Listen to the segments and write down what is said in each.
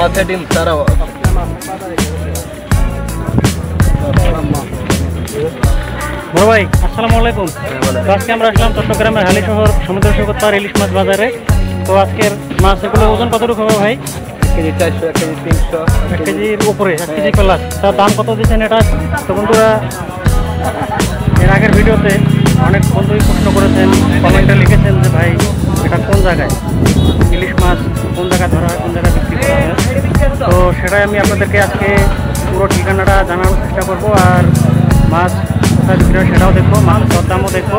আছে ডিম তারাও বড় ভাই আসসালামু আলাইকুম। তো আজকে আমরা আসলাম চট্টগ্রামের হালিশহর সমুদ্র সৈকত পার ইলিশ মাছ বাজারে। তো আজকের মাছ এগুলো ওজন কতটুকু হবে ভাই? 1 কেজি 400, 1 কেজি 300, 1 কেজির উপরে, 1 কেজি প্লাস। তার দাম কত দিচ্ছেন এটা? তো বন্ধুরা এর আগের ভিডিওতে অনেক বন্ধুই প্রশ্ন করেছেন, কমেন্টে লিখেছেন যে ভাই এটা কোন জায়গায় ইলিশ মাছ কোন জায়গায় ধরা হয়, কোন জায়গায় বিক্রি করা হয়। তো সেটাই আমি আপনাদেরকে আজকে পুরো ঠিকানাটা জানানোর চেষ্টা করব, আর মাছ কোথায় বিক্রি হয় সেটাও দেখবো, মাছের দরদামও দেখবো।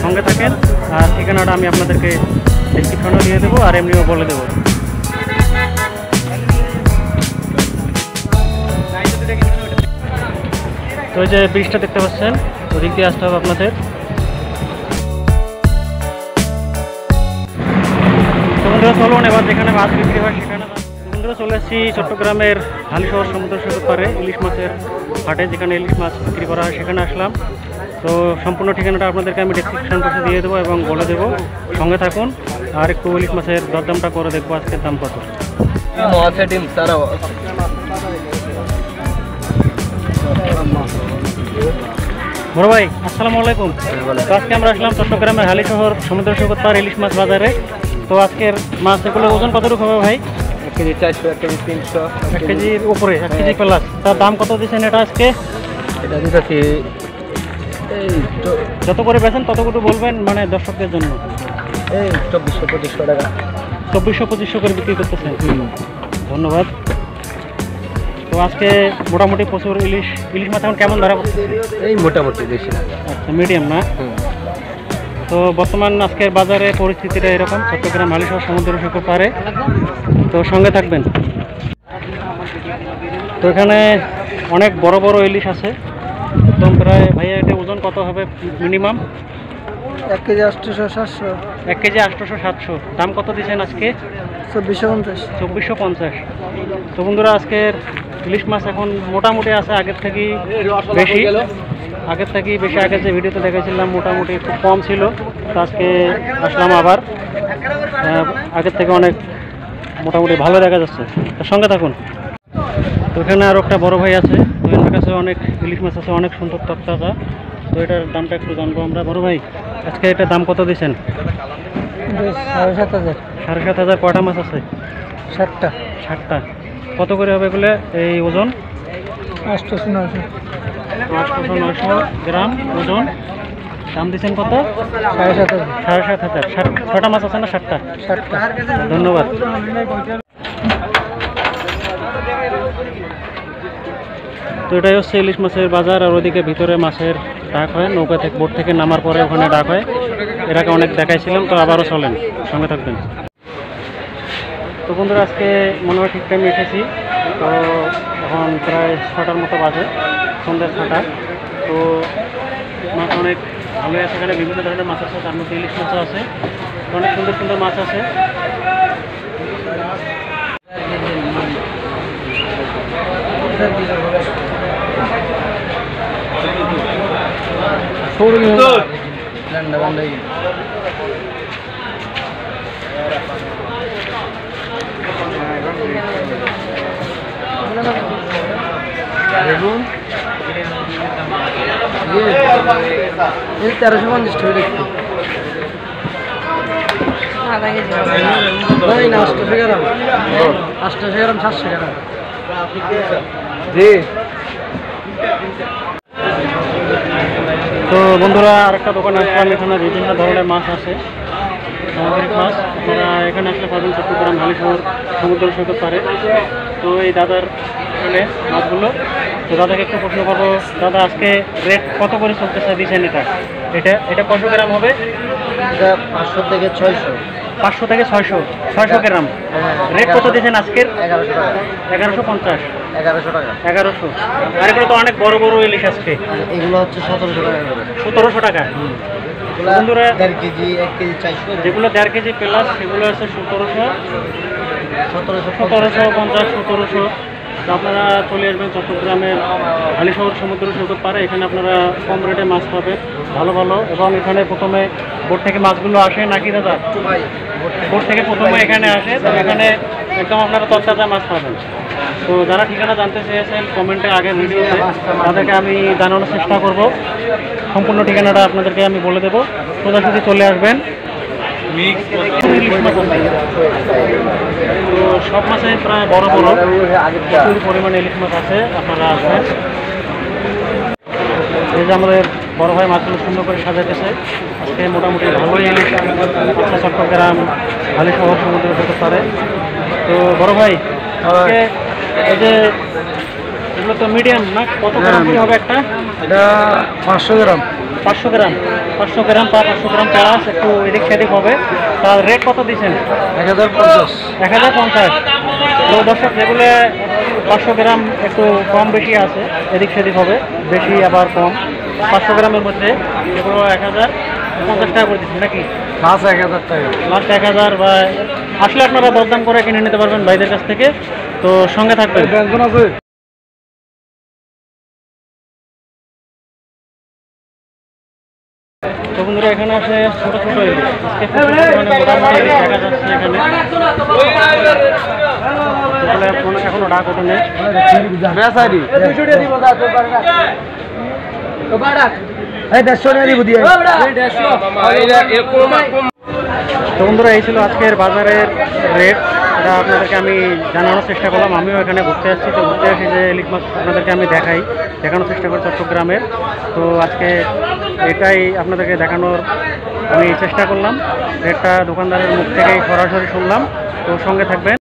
সঙ্গে থাকেন, আর ঠিকানাটা আমি আপনাদেরকে ডিসক্রিপশনে দিয়ে দেবো আর এমনিও বলে দেবো। তো এই যে ব্রিজটা দেখতে পাচ্ছেন, ওদিক দিয়ে আসতে হবে আপনাদের। বন্ধুরা চলুন এবার যেখানে মাছ বিক্রি হয় সেখানে। বন্ধুরা চলে এসেছি চট্টগ্রামের হালিশহর সমুদ্র সৈকত পারে ইলিশ মাছের হাটে, যেখানে ইলিশ মাছ বিক্রি করা হয় সেখানে আসলাম। তো সম্পূর্ণ ঠিকানাটা আপনাদেরকে আমি ডেসক্রিপশন বক্সে দিয়ে দেবো এবং বলে দেবো, সঙ্গে থাকুন। আর একটু ইলিশ মাছের দরদামটা করে দেখবো আজকের দাম কত। আছে ডিম তারাও বড় ভাই আসসালামু আলাইকুম। তো আজকে আমরা আসলাম চট্টগ্রামের হালিশহর সমুদ্র সৈকত পার ইলিশ মাছ বাজারে। তো আজকের মাছ এগুলো ওজন কতটুকু হবে ভাই? 1 কেজি 400, 1 কেজি 300, 1 কেজির উপরে, 1 কেজি প্লাস। তার দাম কত দিচ্ছেন এটা আজকে? এটা দিতেছি এই যত করে বেছেন ততটুকু বলবেন, মানে দর্শকদের জন্য। এই 2400-2500 টাকা। 2400-2500 করে বিক্রি করতেছেন। ধন্যবাদ। তো আজকে মোটামুটি প্রচুর ইলিশ মাছ এখন কেমন ধরা পড়ছে? এই মোটামুটি বেশি না। আচ্ছা, মিডিয়াম না? তো বর্তমান আজকের বাজারে পরিস্থিতিটা এরকম, চট্টগ্রাম হালিশহর সমুদ্র সৈকত পারে। তো সঙ্গে থাকবেন। তো এখানে অনেক বড় বড় ইলিশ আছে, একদম প্রায়। ভাইয়া এটা ওজন কত হবে মিনিমাম? 1 কেজি 800-700। 1 কেজি 800-700। দাম কত দিচ্ছেন আজকে? 2450। 2450। তো বন্ধুরা আজকের ইলিশ মাছ এখন মোটামুটি আছে আগের থেকেই বেশি, আগের যে ভিডিওতে দেখেছিলাম মোটামুটি খুব কম ছিল। তো আজকে আসলাম আবার, আগের থেকে অনেক মোটামুটি ভালো দেখা যাচ্ছে। তো সঙ্গে থাকুন। তো এখানে আরও একটা বড় ভাই আছে, তো এনার কাছে অনেক ইলিশ মাছ আছে, অনেক সুন্দর তরতাজা। তো এটার দামটা একটু জানবো আমরা। বড় ভাই আজকে এটার দাম কত দিচ্ছেন? 7,500। 7,500। কয়টা মাছ আছে? 7টা। 7টা। কত করে হবে এগুলো এই ওজন? 800-900। 800-900 গ্রাম ওজন। দাম দিচ্ছেন কত? 7,500। 7,500। 6টা মাছ আছে না? 7টা। 7টা। ধন্যবাদ। তো এটাই হচ্ছে ইলিশ মাছের বাজার, আর ওইদিকে ভিতরে মাছের ডাক হয়, নৌকা থেকে বোট থেকে নামার পরে ওখানে ডাক হয়। এর আগে অনেক দেখাইছিলাম, তো আবারও চলেন, সঙ্গে থাকবেন। তো বন্ধুরা আজকে মনে হয় ঠিক টাইমে এসেছি। তো এখন প্রায় 6টার মতো বাজে, সন্ধ্যা 6টা। তো মাছ অনেক ভালোই আছে, এখানে বিভিন্ন ধরনের মাছ আছে, তার মধ্যে ইলিশ মাছও আছে, অনেক সুন্দর সুন্দর মাছ আছে। বেগুন 1350 টাকা দেখতে। না 800 গ্রাম। 800 গ্রাম 700 টাকা। জি। তো বন্ধুরা আরেকটা দোকানে আসলাম, এখানে বিভিন্ন ধরনের মাছ আছে, সামুদ্রিক মাছ। আপনারা এখানে আসলে পাবেন চট্টগ্রাম হালিশহর সমুদ্র সৈকত পারে। তো এই দাদার এখানে মাছগুলো। তো দাদাকে একটু প্রশ্ন করবো, দাদা আজকে রেট কত করে চলতেছে দিচ্ছেন? এটা কত গ্রাম হবে? এটা 500 থেকে 600। 500 থেকে 600 গ্রাম। রেট কত দিচ্ছেন আজকের? 1100 টাকা। 1150। 1100 টাকা। 1100। আর এগুলো তো অনেক বড় বড় ইলিশ আজকে। এগুলো হচ্ছে 1700 টাকা করে। 1700 টাকা। বন্ধুরা 1.5 কেজি 1 কেজি 400। যেগুলো 1.5 কেজি প্লাস সেগুলো আছে 1750, 1700। তো আপনারা চলে আসবেন চট্টগ্রামের হালিশহর সমুদ্র সৈকত পারে, এখানে আপনারা কম রেটে মাছ পাবেন, ভালো ভালো। এবং এখানে প্রথমে বোট থেকে মাছগুলো আসে নাকি দাদা? ভাই বোট থেকে প্রথমে এখানে আসে, তো এখানে একদম আপনারা তরতাজা মাছ পাবেন। তো যারা ঠিকানা জানতে চেয়েছেন কমেন্টে আগের ভিডিওতে, তাদেরকে আমি জানানোর চেষ্টা করব। সম্পূর্ণ ঠিকানাটা আপনাদেরকে আমি বলে দেবো, সোজাসুজি চলে আসবেন। ইলিশ মাছ আছে। তো সব মাছে প্রায় বড় বড় প্রচুর পরিমাণে ইলিশ মাছ আছে, আপনারা আসবেন। এই যে আমাদের বড় ভাই মাছগুলো সুন্দর করে সাজাইতেছে। আজকে মোটামুটি ভালোই ইলিশ আচ্ছা চট্টগ্রাম ভালো শহর সমুদ্র হতে পারে। তো বড় ভাই আজকে এই যে এগুলো তো মিডিয়াম না, কত গ্রাম করে হবে একটা? এটা 500 গ্রাম। 500 গ্রাম, 500 গ্রাম বা 500 গ্রাম প্লাস একটু এদিক সেদিক হবে। তার রেট কত দিচ্ছেন? 1050। 1050। তো দর্শক, যেগুলো 500 গ্রাম একটু কম বেশি আছে, এদিক সেদিক হবে, বেশি আবার কম। 500 গ্রামের মধ্যে এগুলো 1050 টাকা করে দিচ্ছেন নাকি? লাস্ট 1000 টাকা। লাস্ট 1000 বা আসলে আপনারা দরদাম করে কিনে নিতে পারবেন ভাইদের কাছ থেকে। তো সঙ্গে থাকবেন। ব্যঞ্জন আছে। তো বন্ধুরা, এখানে আছে ছোট ছোট ইলিশ। আজকে প্রচুর পরিমাণে মোটামুটি ইলিশ দেখা যাচ্ছে এখানে। এগুলো এখনো ডাক ওঠেনি। তো বন্ধুরা, এই ছিল আজকের বাজারের রেট। এটা আপনাদেরকে আমি জানানোর চেষ্টা করলাম। আমিও এখানে ঘুরতে আসছি, তো ঘুরতে আসি যে ইলিশ মাছ আপনাদেরকে আমি দেখানোর চেষ্টা করি চট্টগ্রামের। তো আজকে এটাই আপনাদেরকে দেখানোর আমি চেষ্টা করলাম। রেটটা দোকানদারের মুখ থেকেই সরাসরি শুনলাম। তো সঙ্গে থাকবেন।